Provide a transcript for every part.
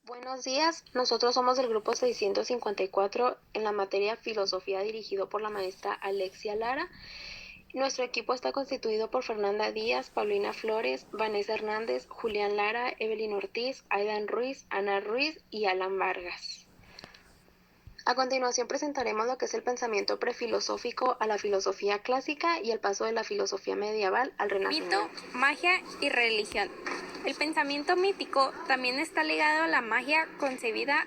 Buenos días, nosotros somos del grupo 654 en la materia Filosofía dirigido por la maestra Alexia Lara. Nuestro equipo está constituido por Fernanda Díaz, Paulina Flores, Vanessa Hernández, Julián Lara, Evelyn Ortiz, Aidan Ruiz, Ana Ruiz y Alan Vargas. A continuación presentaremos lo que es el pensamiento prefilosófico a la filosofía clásica y el paso de la filosofía medieval al Renacimiento. Mito, magia y religión. El pensamiento mítico también está ligado a la magia concebida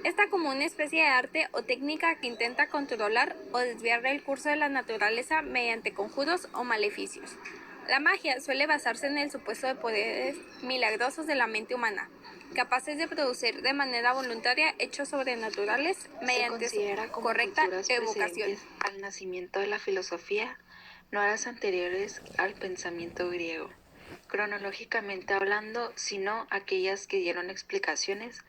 esta como una especie de arte o técnica que intenta controlar o desviar el curso de la naturaleza mediante conjuros o maleficios. La magia suele basarse en el supuesto de poderes milagrosos de la mente humana, capaces de producir de manera voluntaria hechos sobrenaturales mediante su correcta evocación. Al nacimiento de la filosofía, no a las anteriores al pensamiento griego, cronológicamente hablando, sino aquellas que dieron explicaciones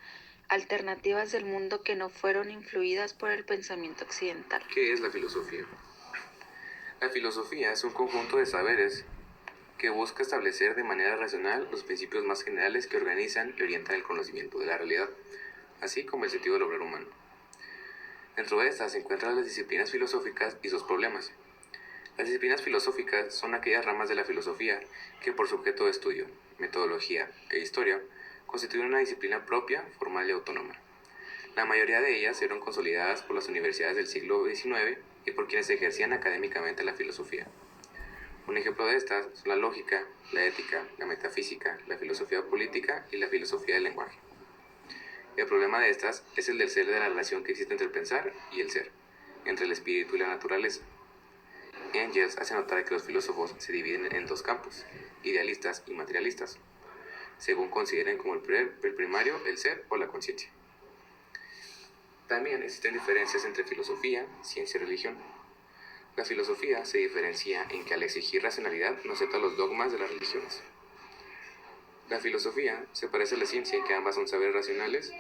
alternativas del mundo que no fueron influidas por el pensamiento occidental. ¿Qué es la filosofía? La filosofía es un conjunto de saberes que busca establecer de manera racional los principios más generales que organizan y orientan el conocimiento de la realidad, así como el sentido del obrar humano. Dentro de estas se encuentran las disciplinas filosóficas y sus problemas. Las disciplinas filosóficas son aquellas ramas de la filosofía que por su objeto de estudio, metodología e historia constituyen una disciplina propia, formal y autónoma. La mayoría de ellas fueron consolidadas por las universidades del siglo XIX y por quienes ejercían académicamente la filosofía. Un ejemplo de estas son la lógica, la ética, la metafísica, la filosofía política y la filosofía del lenguaje. El problema de estas es el del ser de la relación que existe entre el pensar y el ser, entre el espíritu y la naturaleza. Engels hace notar que los filósofos se dividen en dos campos, idealistas y materialistas, según consideren como el primario el ser o la conciencia. También existen diferencias entre filosofía, ciencia y religión. La filosofía se diferencia en que al exigir racionalidad no acepta los dogmas de las religiones. La filosofía se parece a la ciencia en que ambas son saberes racionales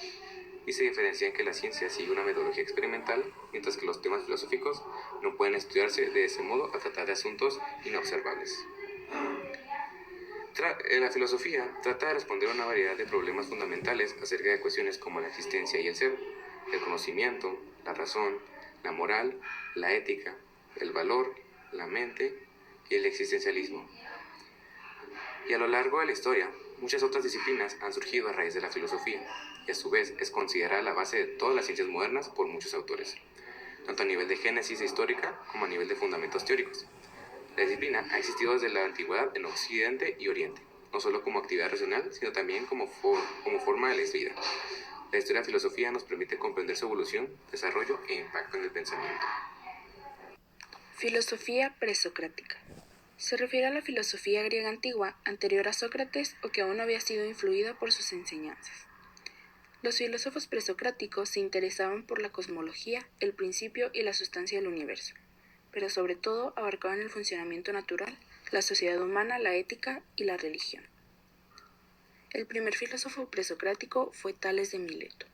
y se diferencia en que la ciencia sigue una metodología experimental, mientras que los temas filosóficos no pueden estudiarse de ese modo a tratar de asuntos inobservables. La filosofía trata de responder a una variedad de problemas fundamentales acerca de cuestiones como la existencia y el ser, el conocimiento, la razón, la moral, la ética, el valor, la mente y el existencialismo. Y a lo largo de la historia, muchas otras disciplinas han surgido a raíz de la filosofía, y a su vez es considerada la base de todas las ciencias modernas por muchos autores, tanto a nivel de génesis histórica como a nivel de fundamentos teóricos. La disciplina ha existido desde la antigüedad en Occidente y Oriente, no solo como actividad racional, sino también como forma de la vida. La historia de la filosofía nos permite comprender su evolución, desarrollo e impacto en el pensamiento. Filosofía presocrática. Se refiere a la filosofía griega antigua, anterior a Sócrates o que aún no había sido influida por sus enseñanzas. Los filósofos presocráticos se interesaban por la cosmología, el principio y la sustancia del universo, pero sobre todo abarcaban el funcionamiento natural, la sociedad humana, la ética y la religión. El primer filósofo presocrático fue Tales de Mileto.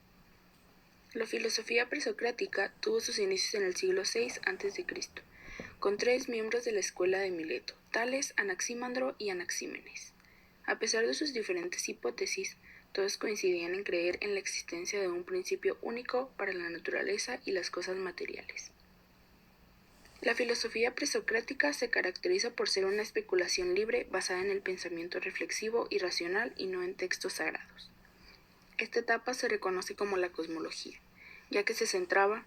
La filosofía presocrática tuvo sus inicios en el siglo VI a.C., con tres miembros de la escuela de Mileto, Tales, Anaximandro y Anaxímenes. A pesar de sus diferentes hipótesis, todos coincidían en creer en la existencia de un principio único para la naturaleza y las cosas materiales. La filosofía presocrática se caracteriza por ser una especulación libre basada en el pensamiento reflexivo y racional y no en textos sagrados. Esta etapa se reconoce como la cosmología, ya que se centraba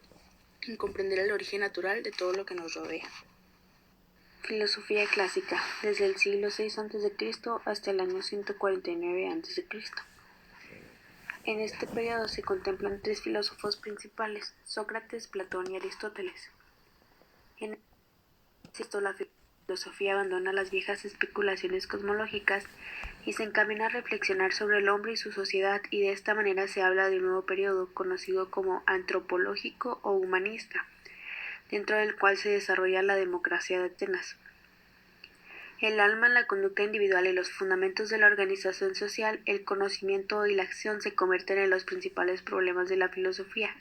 en comprender el origen natural de todo lo que nos rodea. Filosofía clásica, desde el siglo VI a.C. hasta el año 149 a.C. En este periodo se contemplan tres filósofos principales, Sócrates, Platón y Aristóteles. En esto la filosofía abandona las viejas especulaciones cosmológicas y se encamina a reflexionar sobre el hombre y su sociedad, y de esta manera se habla de un nuevo periodo conocido como antropológico o humanista, dentro del cual se desarrolla la democracia de Atenas. El alma, la conducta individual y los fundamentos de la organización social, el conocimiento y la acción se convierten en los principales problemas de la filosofía.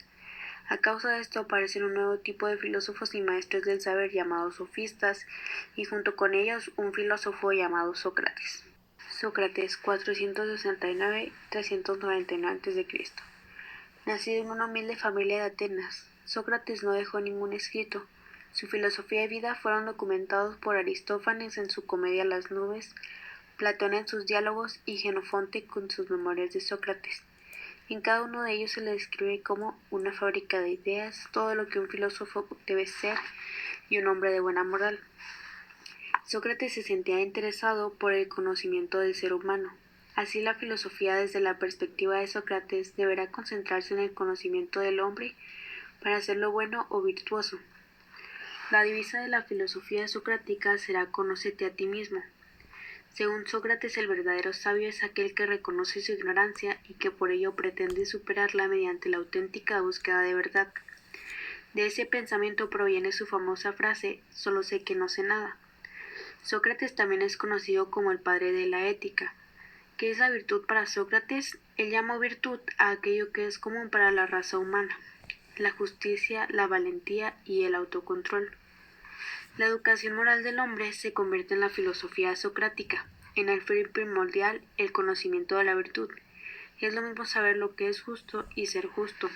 A causa de esto aparecen un nuevo tipo de filósofos y maestros del saber llamados sofistas, y junto con ellos un filósofo llamado Sócrates. Sócrates, 469-399 a.C. Nacido en una humilde familia de Atenas, Sócrates no dejó ningún escrito. Su filosofía y vida fueron documentados por Aristófanes en su Comedia Las Nubes, Platón en sus diálogos y Jenofonte con sus Memorias de Sócrates. En cada uno de ellos se le describe como una fábrica de ideas, todo lo que un filósofo debe ser y un hombre de buena moral. Sócrates se sentía interesado por el conocimiento del ser humano. Así la filosofía desde la perspectiva de Sócrates deberá concentrarse en el conocimiento del hombre para hacerlo bueno o virtuoso. La divisa de la filosofía socrática será «Conócete a ti mismo». Según Sócrates, el verdadero sabio es aquel que reconoce su ignorancia y que por ello pretende superarla mediante la auténtica búsqueda de verdad. De ese pensamiento proviene su famosa frase «Solo sé que no sé nada». Sócrates también es conocido como el padre de la ética. ¿Qué es la virtud para Sócrates? Él llamó virtud a aquello que es común para la raza humana: la justicia, la valentía y el autocontrol. La educación moral del hombre se convierte en la filosofía socrática, en el fin primordial, el conocimiento de la virtud. Es lo mismo saber lo que es justo y ser justo.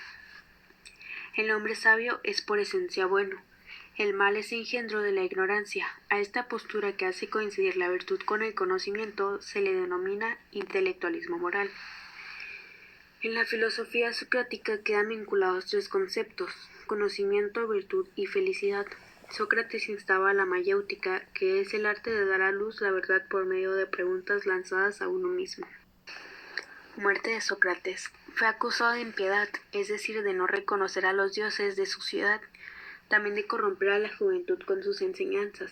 El hombre sabio es por esencia bueno. El mal es engendro de la ignorancia. A esta postura que hace coincidir la virtud con el conocimiento se le denomina intelectualismo moral. En la filosofía socrática quedan vinculados tres conceptos: conocimiento, virtud y felicidad. Sócrates instaba a la mayéutica, que es el arte de dar a luz la verdad por medio de preguntas lanzadas a uno mismo. Muerte de Sócrates. Fue acusado de impiedad, es decir, de no reconocer a los dioses de su ciudad, también de corromper a la juventud con sus enseñanzas.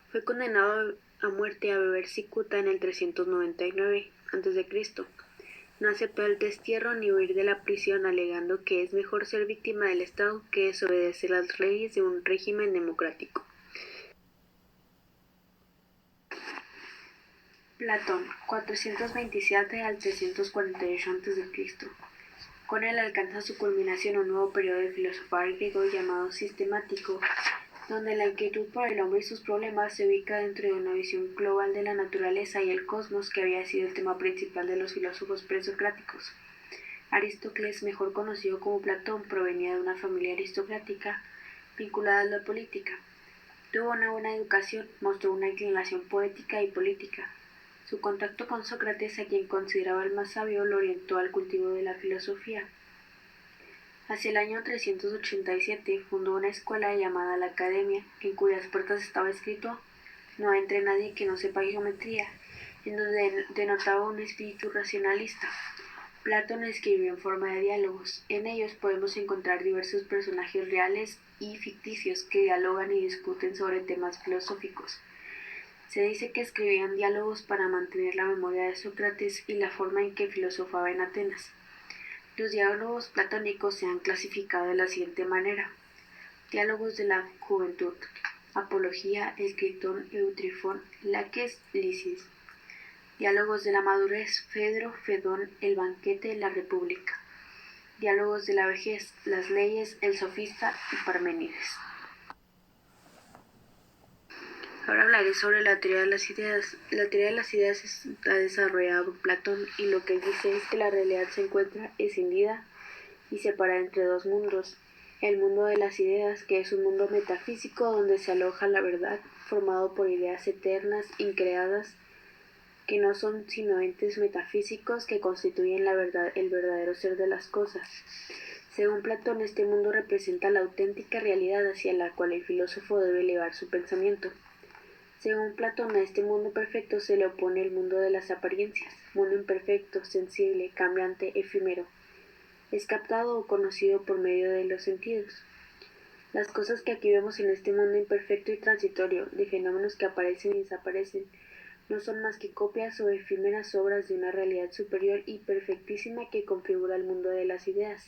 Fue condenado a muerte a beber cicuta en el 399 a.C. No aceptó el destierro ni huir de la prisión, alegando que es mejor ser víctima del Estado que desobedecer las leyes de un régimen democrático. Platón, 427 al 348 a.C. Con él alcanza su culminación un nuevo periodo de filosofar griego llamado sistemático, donde la inquietud por el hombre y sus problemas se ubica dentro de una visión global de la naturaleza y el cosmos que había sido el tema principal de los filósofos presocráticos. Aristócles, mejor conocido como Platón, provenía de una familia aristocrática vinculada a la política. Tuvo una buena educación, mostró una inclinación poética y política. Su contacto con Sócrates, a quien consideraba el más sabio, lo orientó al cultivo de la filosofía. Hacia el año 387 fundó una escuela llamada la Academia, en cuyas puertas estaba escrito «No entre nadie que no sepa geometría», en donde denotaba un espíritu racionalista. Platón escribió en forma de diálogos. En ellos podemos encontrar diversos personajes reales y ficticios que dialogan y discuten sobre temas filosóficos. Se dice que escribían diálogos para mantener la memoria de Sócrates y la forma en que filosofaba en Atenas. Los diálogos platónicos se han clasificado de la siguiente manera: diálogos de la juventud, Apología, el Critón, Eutrifón, Laques, Lisis; diálogos de la madurez, Fedro, Fedón, el Banquete, la República; diálogos de la vejez, las Leyes, el Sofista y Parménides. Ahora hablaré sobre la teoría de las ideas. La teoría de las ideas está desarrollada por Platón y lo que él dice es que la realidad se encuentra escindida y separada entre dos mundos: el mundo de las ideas, que es un mundo metafísico donde se aloja la verdad, formado por ideas eternas, increadas, que no son sino entes metafísicos que constituyen la verdad, el verdadero ser de las cosas. Según Platón, este mundo representa la auténtica realidad hacia la cual el filósofo debe elevar su pensamiento. Según Platón, a este mundo perfecto se le opone el mundo de las apariencias, mundo imperfecto, sensible, cambiante, efímero. Es captado o conocido por medio de los sentidos. Las cosas que aquí vemos en este mundo imperfecto y transitorio, de fenómenos que aparecen y desaparecen, no son más que copias o efímeras obras de una realidad superior y perfectísima que configura el mundo de las ideas.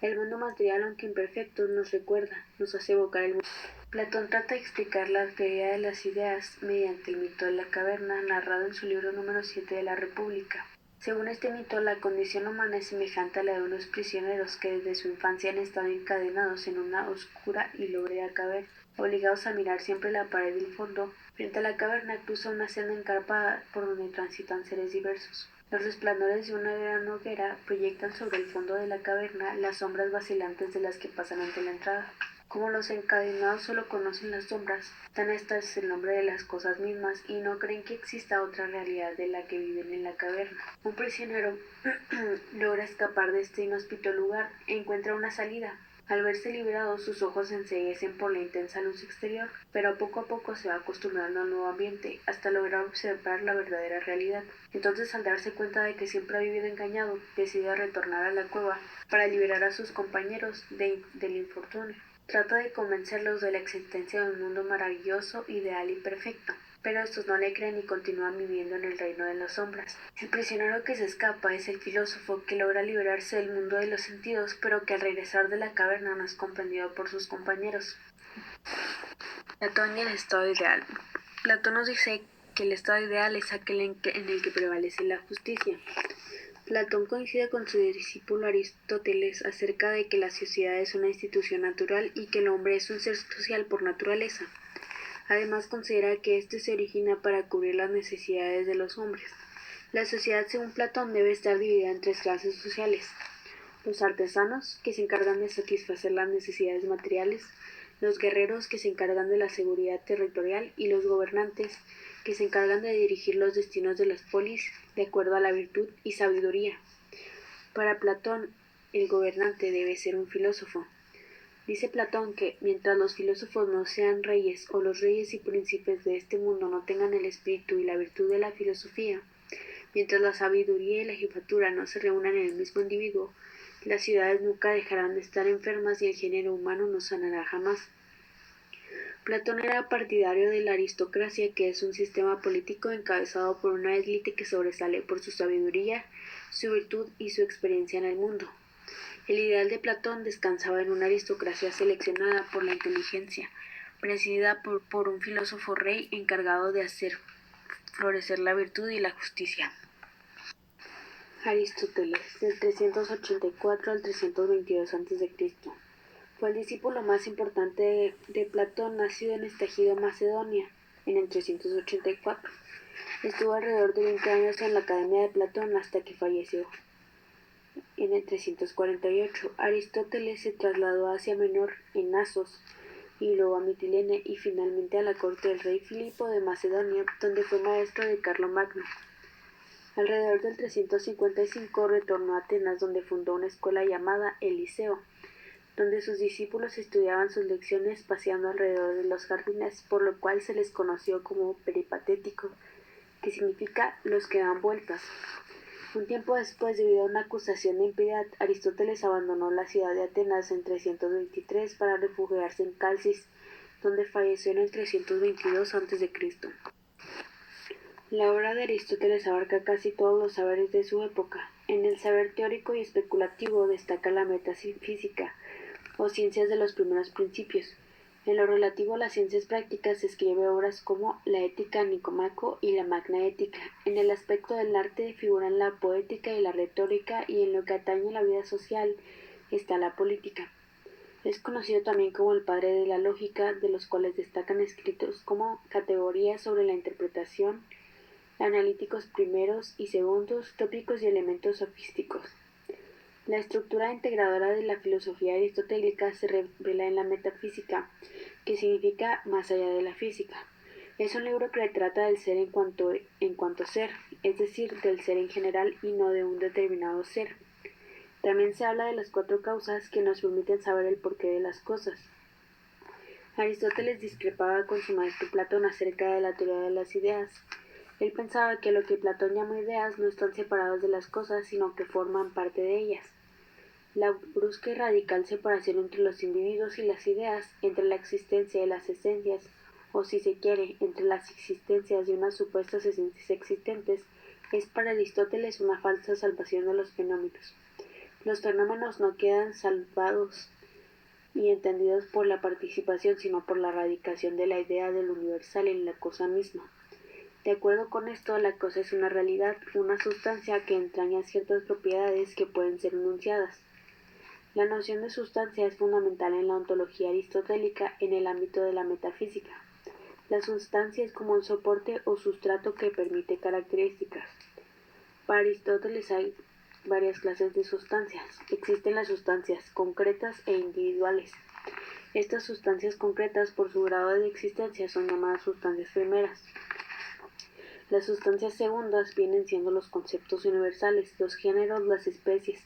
El mundo material, aunque imperfecto, nos recuerda, nos hace evocar el mundo. Platón trata de explicar la teoría de las ideas mediante el mito de la caverna, narrado en su libro número 7 de la República. Según este mito, la condición humana es semejante a la de unos prisioneros que desde su infancia han estado encadenados en una oscura y lóbrega caverna, obligados a mirar siempre la pared del fondo, Frente a la caverna cruza una senda encarpada por donde transitan seres diversos. Los resplandores de una gran hoguera proyectan sobre el fondo de la caverna las sombras vacilantes de las que pasan ante la entrada. Como los encadenados solo conocen las sombras, dan a estas el nombre de las cosas mismas y no creen que exista otra realidad de la que viven en la caverna. Un prisionero logra escapar de este inhóspito lugar e encuentra una salida. Al verse liberado, sus ojos se enceguecen por la intensa luz exterior, pero poco a poco se va acostumbrando al nuevo ambiente, hasta lograr observar la verdadera realidad. Entonces, al darse cuenta de que siempre ha vivido engañado, decide retornar a la cueva para liberar a sus compañeros del infortunio. Trata de convencerlos de la existencia de un mundo maravilloso, ideal y perfecto, pero estos no le creen y continúan viviendo en el reino de las sombras. El prisionero que se escapa es el filósofo que logra liberarse del mundo de los sentidos, pero que al regresar de la caverna no es comprendido por sus compañeros. Platón y el estado ideal. Platón nos dice que el estado ideal es aquel en el que prevalece la justicia. Platón coincide con su discípulo Aristóteles acerca de que la sociedad es una institución natural y que el hombre es un ser social por naturaleza. Además considera que éste se origina para cubrir las necesidades de los hombres. La sociedad, según Platón, debe estar dividida en tres clases sociales: los artesanos, que se encargan de satisfacer las necesidades materiales; los guerreros, que se encargan de la seguridad territorial; y los gobernantes, que se encargan de dirigir los destinos de las polis de acuerdo a la virtud y sabiduría. Para Platón, el gobernante debe ser un filósofo. Dice Platón que, mientras los filósofos no sean reyes o los reyes y príncipes de este mundo no tengan el espíritu y la virtud de la filosofía, mientras la sabiduría y la jefatura no se reúnan en el mismo individuo, las ciudades nunca dejarán de estar enfermas y el género humano no sanará jamás. Platón era partidario de la aristocracia, que es un sistema político encabezado por una élite que sobresale por su sabiduría, su virtud y su experiencia en el mundo. El ideal de Platón descansaba en una aristocracia seleccionada por la inteligencia, presidida por un filósofo rey encargado de hacer florecer la virtud y la justicia. Aristóteles, del 384 al 322 a.C. Fue el discípulo más importante de Platón, nacido en Estagido, Macedonia, en el 384. Estuvo alrededor de 20 años en la Academia de Platón hasta que falleció. En el 348, Aristóteles se trasladó a Asia Menor, en Asos, y luego a Mitilene y finalmente a la corte del rey Filipo de Macedonia, donde fue maestro de Carlomagno. Alrededor del 355 retornó a Atenas, donde fundó una escuela llamada el Liceo, donde sus discípulos estudiaban sus lecciones paseando alrededor de los jardines, por lo cual se les conoció como peripatéticos, que significa los que dan vueltas. Un tiempo después, debido a una acusación de impiedad, Aristóteles abandonó la ciudad de Atenas en 323 para refugiarse en Calcis, donde falleció en el 322 a.C. La obra de Aristóteles abarca casi todos los saberes de su época. En el saber teórico y especulativo destaca la metafísica, o ciencias de los primeros principios. En lo relativo a las ciencias prácticas escribe obras como la Ética Nicomaco y la Magna Ética. En el aspecto del arte figuran la poética y la retórica, y en lo que atañe a la vida social está la política. Es conocido también como el padre de la lógica, de los cuales destacan escritos como Categorías sobre la interpretación, Analíticos primeros y segundos, Tópicos y elementos sofísticos. La estructura integradora de la filosofía aristotélica se revela en la metafísica, que significa más allá de la física. Es un libro que trata del ser en cuanto ser, es decir, del ser en general y no de un determinado ser. También se habla de las 4 causas que nos permiten saber el porqué de las cosas. Aristóteles discrepaba con su maestro Platón acerca de la teoría de las ideas. Él pensaba que lo que Platón llama ideas no están separadas de las cosas, sino que forman parte de ellas. La brusca y radical separación entre los individuos y las ideas, entre la existencia y las esencias, o si se quiere, entre las existencias y unas supuestas esencias existentes, es para Aristóteles una falsa salvación de los fenómenos. Los fenómenos no quedan salvados y entendidos por la participación, sino por la radicación de la idea del universal en la cosa misma. De acuerdo con esto, la cosa es una realidad, una sustancia que entraña ciertas propiedades que pueden ser enunciadas. La noción de sustancia es fundamental en la ontología aristotélica en el ámbito de la metafísica. La sustancia es como un soporte o sustrato que permite características. Para Aristóteles hay varias clases de sustancias. Existen las sustancias concretas e individuales. Estas sustancias concretas, por su grado de existencia, son llamadas sustancias primeras. Las sustancias segundas vienen siendo los conceptos universales, los géneros, las especies,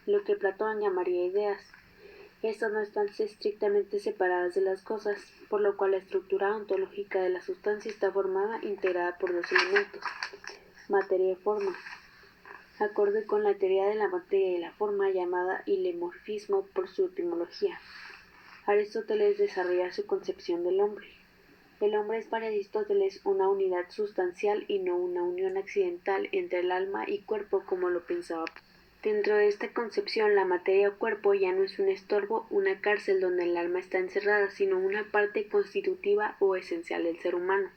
lo que Platón llamaría ideas. Estas no están estrictamente separadas de las cosas, por lo cual la estructura ontológica de la sustancia está formada integrada por dos elementos, materia y forma. Acorde con la teoría de la materia y la forma llamada hilemorfismo por su etimología, Aristóteles desarrolla su concepción del hombre. El hombre es para Aristóteles una unidad sustancial y no una unión accidental entre el alma y cuerpo como lo pensaba. Dentro de esta concepción, la materia o cuerpo ya no es un estorbo, una cárcel donde el alma está encerrada, sino una parte constitutiva o esencial del ser humano.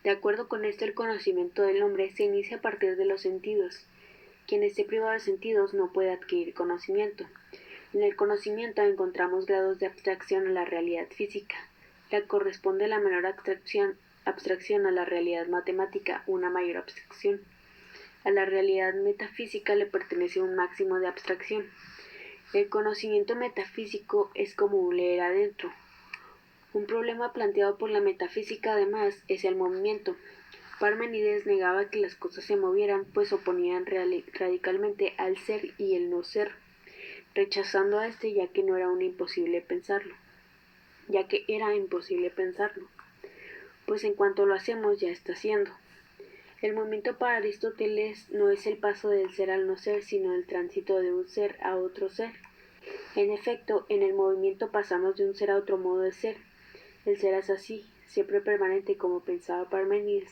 De acuerdo con esto, el conocimiento del hombre se inicia a partir de los sentidos. Quien esté privado de sentidos no puede adquirir conocimiento. En el conocimiento encontramos grados de abstracción a la realidad física. Le corresponde la menor abstracción a la realidad matemática, una mayor abstracción. A la realidad metafísica le pertenece un máximo de abstracción. El conocimiento metafísico es como un leer adentro. Un problema planteado por la metafísica, además, es el movimiento. Parménides negaba que las cosas se movieran, pues oponían radicalmente al ser y el no ser, rechazando a este ya que era imposible pensarlo, pues en cuanto lo hacemos ya está siendo. El movimiento para Aristóteles no es el paso del ser al no ser, sino el tránsito de un ser a otro ser. En efecto, en el movimiento pasamos de un ser a otro modo de ser. El ser es así, siempre permanente como pensaba Parménides,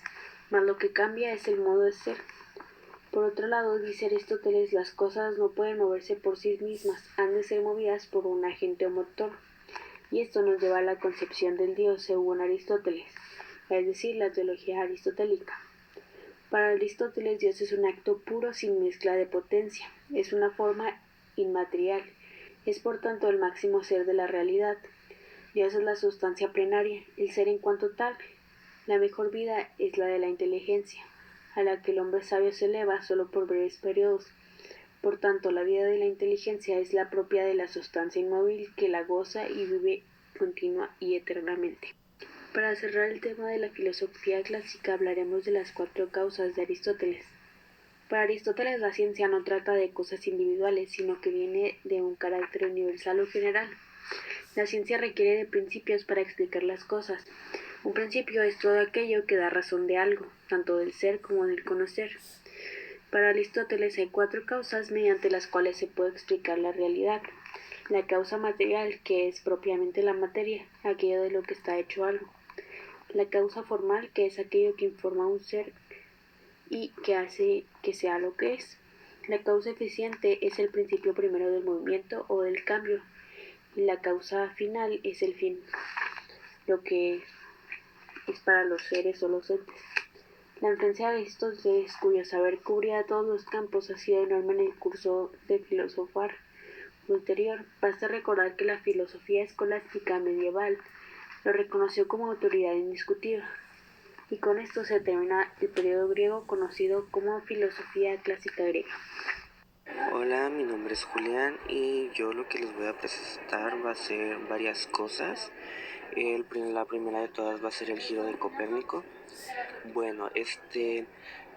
mas lo que cambia es el modo de ser. Por otro lado, dice Aristóteles, las cosas no pueden moverse por sí mismas, han de ser movidas por un agente o motor. Y esto nos lleva a la concepción del Dios según Aristóteles, es decir, la teología aristotélica. Para Aristóteles, Dios es un acto puro sin mezcla de potencia, es una forma inmaterial, es por tanto el máximo ser de la realidad. Dios es la sustancia plenaria, el ser en cuanto tal. La mejor vida es la de la inteligencia, a la que el hombre sabio se eleva solo por breves periodos. Por tanto, la vida de la inteligencia es la propia de la sustancia inmóvil que la goza y vive continua y eternamente. Para cerrar el tema de la filosofía clásica hablaremos de las 4 causas de Aristóteles. Para Aristóteles la ciencia no trata de cosas individuales, sino que viene de un carácter universal o general. La ciencia requiere de principios para explicar las cosas. Un principio es todo aquello que da razón de algo, tanto del ser como del conocer. Para Aristóteles hay 4 causas mediante las cuales se puede explicar la realidad. La causa material, que es propiamente la materia, aquello de lo que está hecho algo. La causa formal, que es aquello que informa a un ser y que hace que sea lo que es. La causa eficiente es el principio primero del movimiento o del cambio. Y la causa final es el fin, lo que es para los seres o los entes. La influencia de Aristóteles, cuyo saber cubría todos los campos, ha sido enorme en el curso de filosofar ulterior. Basta recordar que la filosofía escolástica medieval lo reconoció como autoridad indiscutida. Y con esto se termina el periodo griego conocido como filosofía clásica griega. Hola, mi nombre es Julián y yo lo que les voy a presentar va a ser varias cosas. La primera de todas va a ser el giro de Copérnico. Bueno,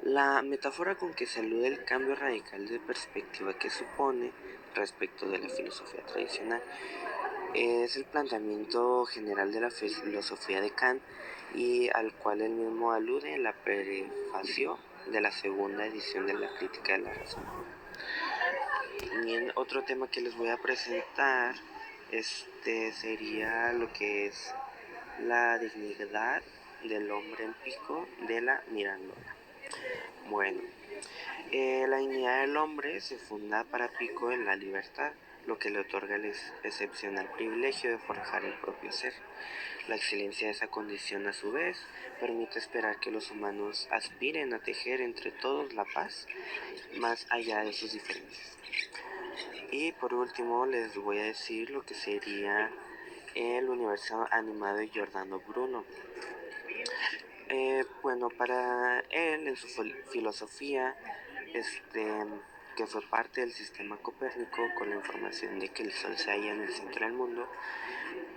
la metáfora con que se alude el cambio radical de perspectiva que supone respecto de la filosofía tradicional es el planteamiento general de la filosofía de Kant y al cual él mismo alude en la prefacio de la segunda edición de la Crítica de la Razón. Bien, otro tema que les voy a presentar sería lo que es la dignidad del hombre empírico de la Mirandona. Bueno, la dignidad del hombre se funda para Pico en la libertad, lo que le otorga el excepcional privilegio de forjar el propio ser. La excelencia de esa condición, a su vez, permite esperar que los humanos aspiren a tejer entre todos la paz, más allá de sus diferencias. Y por último les voy a decir lo que sería el universo animado de Giordano Bruno. Bueno, para él, en su filosofía, este, que fue parte del sistema Copérnico, con la información de que el Sol se halla en el centro del mundo,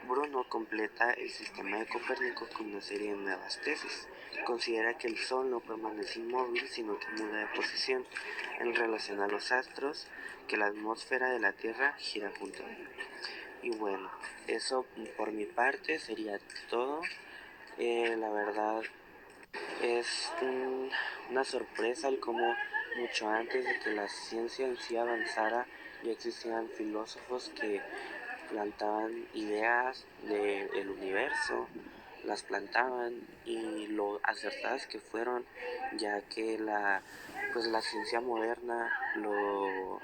Bruno completa el sistema de Copérnico con una serie de nuevas tesis. Considera que el Sol no permanece inmóvil, sino que muda de posición en relación a los astros, que la atmósfera de la Tierra gira junto a él. Y bueno, eso por mi parte sería todo. La verdad es una sorpresa el cómo mucho antes de que la ciencia en sí avanzara ya existían filósofos que plantaban ideas del universo, las plantaban y lo acertadas que fueron, ya que la ciencia moderna lo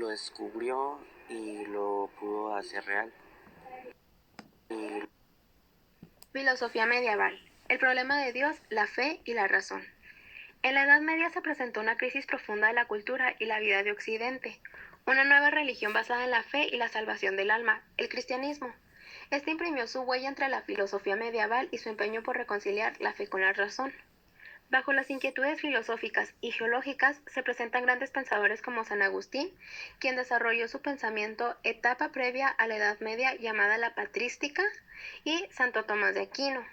descubrió y lo pudo hacer real. Filosofía medieval. El problema de Dios, la fe y la razón. En la Edad Media se presentó una crisis profunda de la cultura y la vida de Occidente, una nueva religión basada en la fe y la salvación del alma, el cristianismo. Este imprimió su huella entre la filosofía medieval y su empeño por reconciliar la fe con la razón. Bajo las inquietudes filosóficas y geológicas se presentan grandes pensadores como San Agustín, quien desarrolló su pensamiento etapa previa a la Edad Media llamada la patrística, y Santo Tomás de Aquino,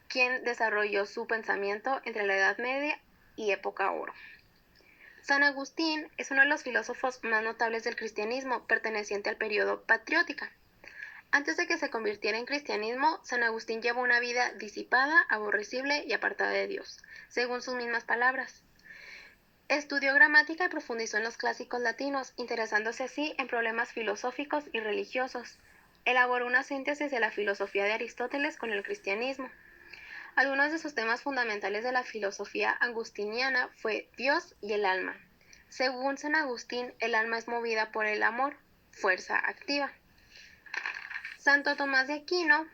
quien desarrolló su pensamiento entre la Edad Media y Época Oro. San Agustín es uno de los filósofos más notables del cristianismo, perteneciente al periodo patriótica. Antes de que se convirtiera en cristianismo, San Agustín llevó una vida disipada, aborrecible y apartada de Dios, según sus mismas palabras. Estudió gramática y profundizó en los clásicos latinos, interesándose así en problemas filosóficos y religiosos. Elaboró una síntesis de la filosofía de Aristóteles con el cristianismo. Algunos de sus temas fundamentales de la filosofía agustiniana fue Dios y el alma. Según San Agustín, el alma es movida por el amor, fuerza activa. Santo Tomás de Aquino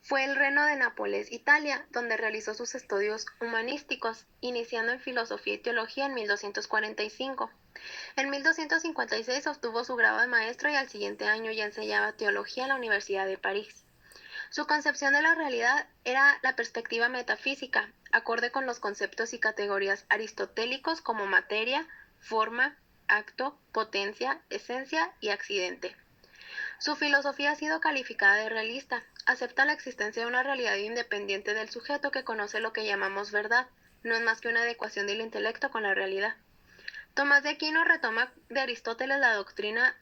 fue el reno de Nápoles, Italia, donde realizó sus estudios humanísticos, iniciando en filosofía y teología en 1245. En 1256 obtuvo su grado de maestro y al siguiente año ya enseñaba teología en la Universidad de París. Su concepción de la realidad era la perspectiva metafísica, acorde con los conceptos y categorías aristotélicos como materia, forma, acto, potencia, esencia y accidente. Su filosofía ha sido calificada de realista, acepta la existencia de una realidad independiente del sujeto que conoce lo que llamamos verdad, no es más que una adecuación del intelecto con la realidad. Tomás de Aquino retoma de Aristóteles la doctrina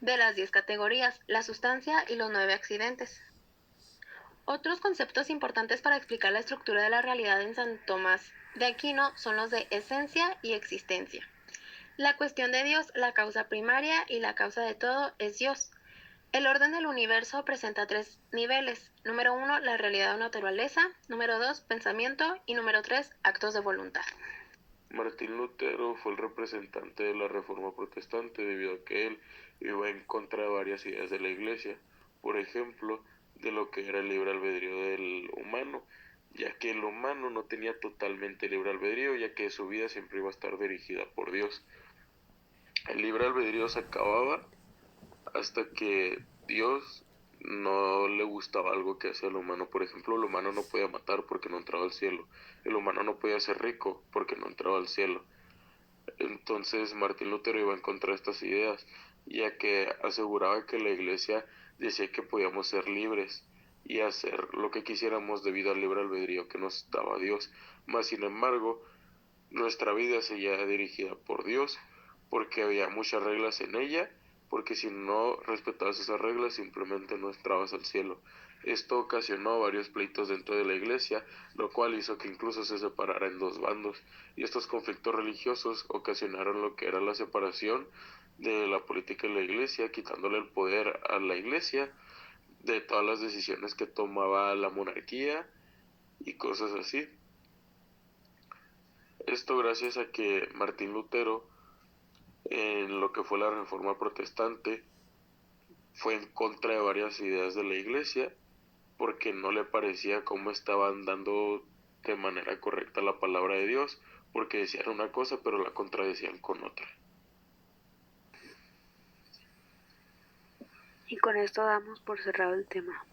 de las 10 categorías, la sustancia y los 9 accidentes. Otros conceptos importantes para explicar la estructura de la realidad en San Tomás de Aquino son los de esencia y existencia. La cuestión de Dios, la causa primaria y la causa de todo es Dios. El orden del universo presenta 3 niveles. Número 1, la realidad o naturaleza. Número 2, pensamiento. Y número 3, actos de voluntad. Martín Lutero fue el representante de la Reforma Protestante debido a que él iba en contra de varias ideas de la Iglesia, por ejemplo, de lo que era el libre albedrío del humano, ya que el humano no tenía totalmente libre albedrío, ya que su vida siempre iba a estar dirigida por Dios. El libre albedrío se acababa hasta que Dios no le gustaba algo que hacía el humano. Por ejemplo, el humano no podía matar porque no entraba al cielo. El humano no podía ser rico porque no entraba al cielo. Entonces Martín Lutero iba en contra de estas ideas, ya que aseguraba que la Iglesia decía que podíamos ser libres y hacer lo que quisiéramos debido al libre albedrío que nos daba Dios. Mas sin embargo, nuestra vida seguía dirigida por Dios, porque había muchas reglas en ella, porque si no respetabas esas reglas simplemente no entrabas al cielo. Esto ocasionó varios pleitos dentro de la iglesia, lo cual hizo que incluso se separara en 2 bandos, y estos conflictos religiosos ocasionaron lo que era la separación de la política de la iglesia, quitándole el poder a la iglesia de todas las decisiones que tomaba la monarquía y cosas así. Esto gracias a que Martín Lutero, en lo que fue la Reforma Protestante, fue en contra de varias ideas de la iglesia porque no le parecía cómo estaban dando de manera correcta la palabra de Dios, porque decían una cosa pero la contradecían con otra. Y con esto damos por cerrado el tema.